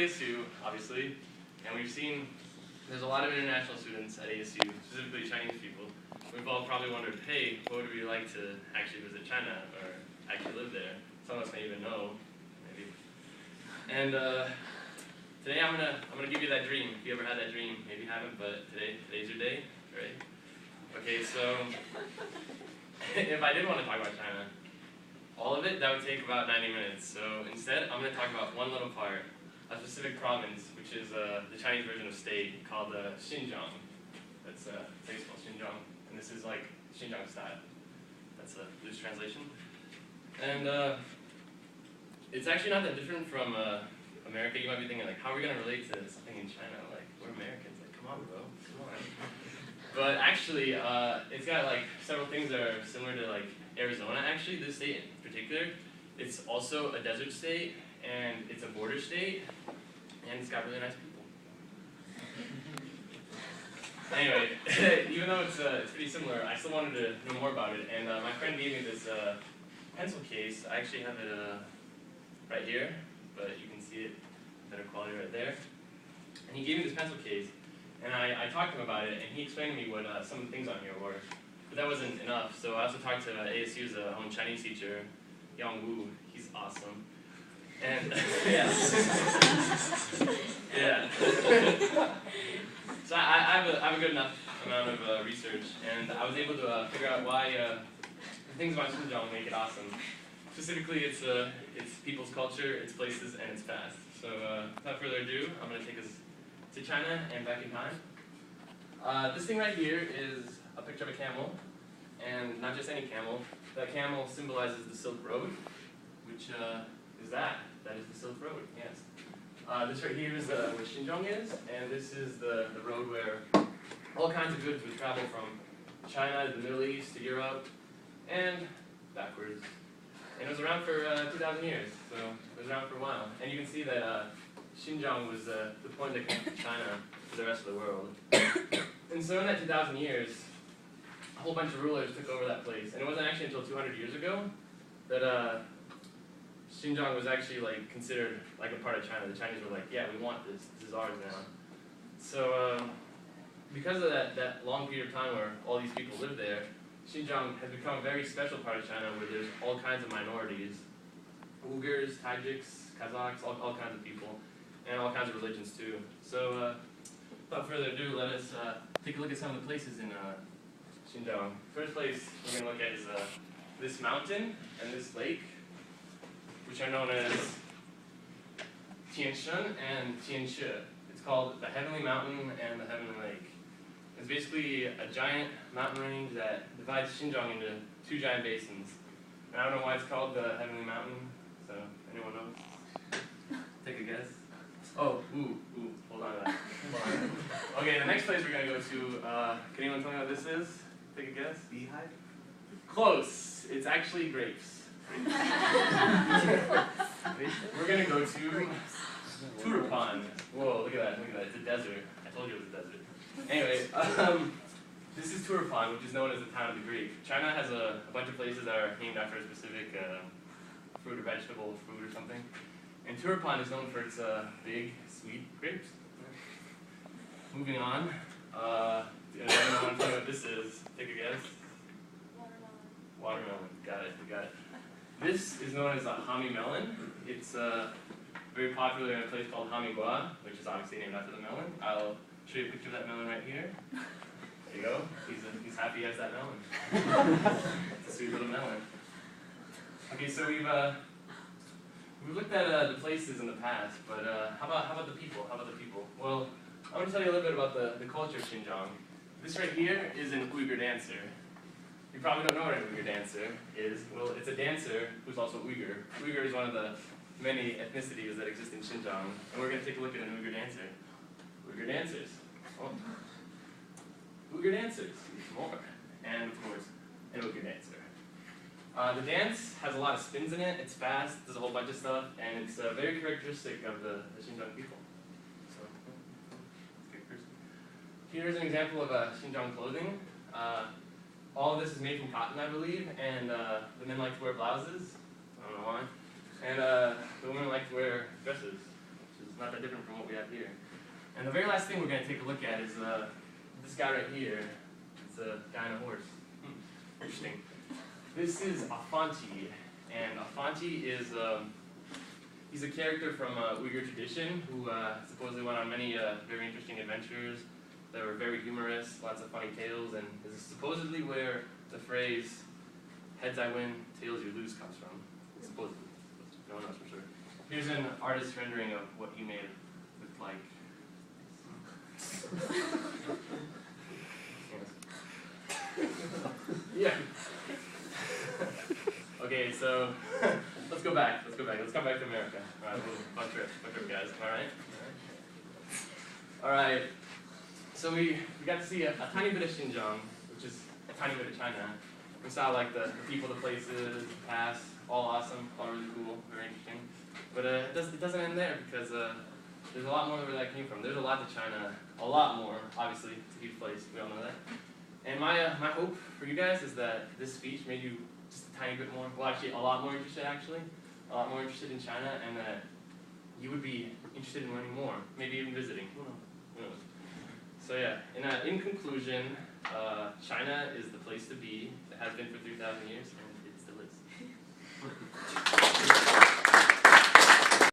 ASU, obviously, and we've seen there's a lot of international students at ASU, specifically Chinese people. We've all probably wondered, hey, what would it be like to actually visit China or actually live there? Some of us may even know, maybe. And today I'm gonna give you that dream. If you ever had that dream, maybe you haven't, but today's your day, right? Okay, so if I did want to talk about China, all of it, that would take about 90 minutes. So instead, I'm going to talk about one little part, a specific province, which is the Chinese version of state called Xinjiang. That's how you spell Xinjiang, and this is like Xinjiang style. That's a loose translation. And it's actually not that different from America. You might be thinking, like, how are we going to relate to something in China? Like, we're Americans. Like, come on, bro, come on. But actually, it's got like several things that are similar to like Arizona. Actually, this state in particular, it's also a desert state, and it's a border state, and it's got really nice people. Anyway, even though it's pretty similar, I still wanted to know more about it, and my friend gave me this pencil case. I actually have it right here, but you can see it better quality right there. And he gave me this pencil case, and I talked to him about it, and he explained to me what some of the things on here were. But that wasn't enough, so I also talked to ASU's own Chinese teacher, Yang Wu. He's awesome. And yeah. Yeah. So I have a good enough amount of research, and I was able to figure out why the things about Xinjiang make it awesome. Specifically, it's people's culture, its places, and its past. So without further ado, I'm going to take us to China and back in time. This thing right here is a picture of a camel, and not just any camel. That camel symbolizes the Silk Road, which is that. That is the Silk Road, yes. This right here is where Xinjiang is, and this is the road where all kinds of goods would travel from China to the Middle East to Europe, and backwards. And it was around for 2,000 years, so it was around for a while. And you can see that Xinjiang was the point that connected China to the rest of the world. And so in that 2,000 years, a whole bunch of rulers took over that place. And it wasn't actually until 200 years ago that Xinjiang was actually like considered like a part of China. The Chinese were like, yeah, we want this. This is ours now. So because of that long period of time where all these people lived there, Xinjiang has become a very special part of China where there's all kinds of minorities. Uyghurs, Tajiks, Kazakhs, all kinds of people, and all kinds of religions too. So without further ado, let us take a look at some of the places in Xinjiang. First place we're going to look at is this mountain and this lake, which are known as Tianshan and Tianshe. It's called the Heavenly Mountain and the Heavenly Lake. It's basically a giant mountain range that divides Xinjiang into two giant basins. And I don't know why it's called the Heavenly Mountain, so anyone knows? Take a guess. Oh, hold on to that. Okay, the next place we're going to go to, can anyone tell me what this is? Take a guess? Beehive? Close. It's actually grapes. We're going to go to Turapan. Whoa, look at that, It's a desert. I told you it was a desert. Anyway, this is Turapan, which is known as the town of the Greek. China has a bunch of places that are named after a specific fruit or vegetable, fruit or something. And Turapan is known for its big, sweet grapes. Moving on, I don't want to tell you what this is. Take a guess. Watermelon. Got it. This is known as a Hami melon. It's very popular in a place called Hamigua, which is obviously named after the melon. I'll show you a picture of that melon right here. There you go. He's happy he has that melon. It's a sweet little melon. Okay, so we've looked at the places in the past, but how about the people? Well, I'm going to tell you a little bit about the culture of Xinjiang. This right here is an Uyghur dancer. You probably don't know what an Uyghur dancer is. Well, it's a dancer who's also Uyghur. Uyghur is one of the many ethnicities that exist in Xinjiang, and we're going to take a look at an Uyghur dancer. Uyghur dancers. Oh. Uyghur dancers. More. And, of course, an Uyghur dancer. The dance has a lot of spins in it. It's fast. Does a whole bunch of stuff, and it's very characteristic of the Xinjiang people. So, here's an example of Xinjiang clothing. All of this is made from cotton, I believe, and the men like to wear blouses. I don't know why. And the women like to wear dresses, which is not that different from what we have here. And the very last thing we're going to take a look at is this guy right here. It's a guy on a horse. Interesting. This is Afanti, and Afanti is he's a character from Uyghur tradition who supposedly went on many very interesting adventures that were very humorous, lots of funny tales, and this is supposedly where the phrase "heads I win, tails you lose" comes from. Supposedly, no one knows for sure. Here's an artist's rendering of what he may look like. Yeah. Okay, so let's go back. Let's come back to America. All right, fun trip, guys. All right. All right. So we got to see a tiny bit of Xinjiang, which is a tiny bit of China. We saw like the people, the places, the past, all awesome, all really cool, very interesting. But it doesn't end there because there's a lot more where that came from. There's a lot to China, a lot more, obviously. It's a huge place. We all know that. And my hope for you guys is that this speech made you just a tiny bit more, well, actually a lot more interested, a lot more interested in China, and that you would be interested in learning more, maybe even visiting. Who knows? So yeah, in conclusion, China is the place to be. It has been for 3,000 years, and it still is.